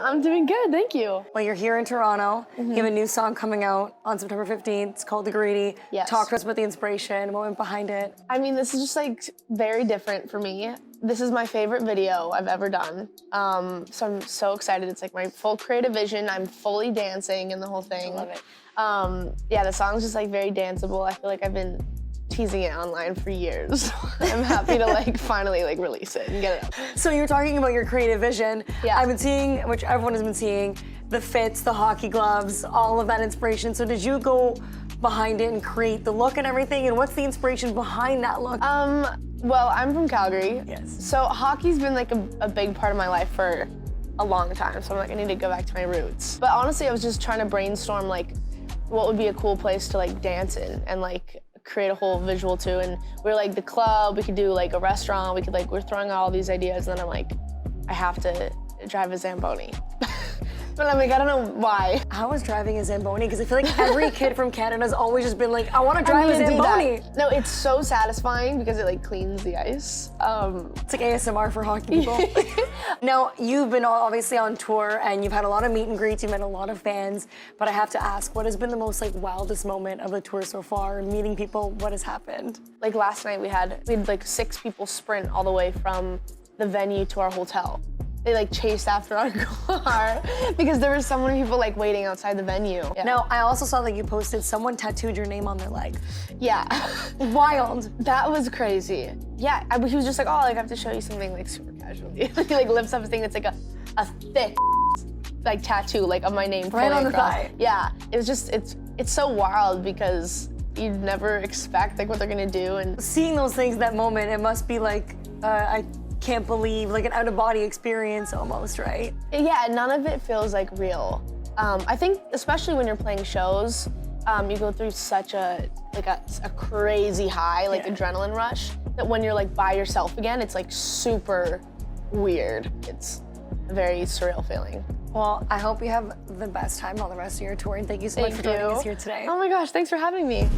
I'm doing good, thank you. Well, you're here in Toronto. You have a new song coming out on September 15th. It's called The Greedy. Yes. Talk to us about the inspiration, what went behind it. I mean, this is just like very different for me. This is my favorite video I've ever done. So I'm so excited. It's like my full creative vision. I'm fully dancing in the whole thing. I love it. Yeah, the song's just like very danceable. I feel like I've been teasing it online for years. I'm happy to like finally like release it and get it out. So you're talking about your creative vision. Yeah. I've been seeing, which everyone has been seeing, the fits, the hockey gloves, all of that inspiration. So did you go behind it and create the look and everything? And what's the inspiration behind that look? Well, I'm from Calgary. Yes. So hockey's been like a big part of my life for a long time. So I'm like, I need to go back to my roots. But honestly, I was just trying to brainstorm like what would be a cool place to like dance in and like create a whole visual to. And we were like the club, we could do like a restaurant, we could like, we're throwing out all these ideas, and then I'm like, I have to drive a Zamboni. But I'm like, I don't know why. How was driving a Zamboni? Because I feel like every kid from Canada's always just been like, I want to drive a Zamboni. No, it's so satisfying because it like cleans the ice. It's like ASMR for hockey people. Now, you've been obviously on tour and you've had a lot of meet and greets, you've met a lot of fans, but I have to ask, what has been the most like wildest moment of the tour so far? Meeting people, what has happened? Like last night we had like 6 people sprint all the way from the venue to our hotel. They like chased after our car because there were so many people like waiting outside the venue. Yeah. Now, I also saw that you posted someone tattooed your name on their leg. Yeah. Wild. That was crazy. Yeah, he was just like, oh, like, I have to show you something like super casually. He like lifts up his thing, it's like a thick like tattoo like of my name. Right on the thigh. Yeah, it was just, it's so wild because you never expect like what they're gonna do. And seeing those things, that moment, it must be like, I can't believe, like an out-of-body experience almost, right? Yeah, none of it feels like real. I think especially when you're playing shows, you go through such a crazy high, like adrenaline rush, that when you're like by yourself again, it's like super weird. It's a very surreal feeling. Well, I hope you have the best time on the rest of your tour, and thank you so much for joining us here today. Oh my gosh, thanks for having me.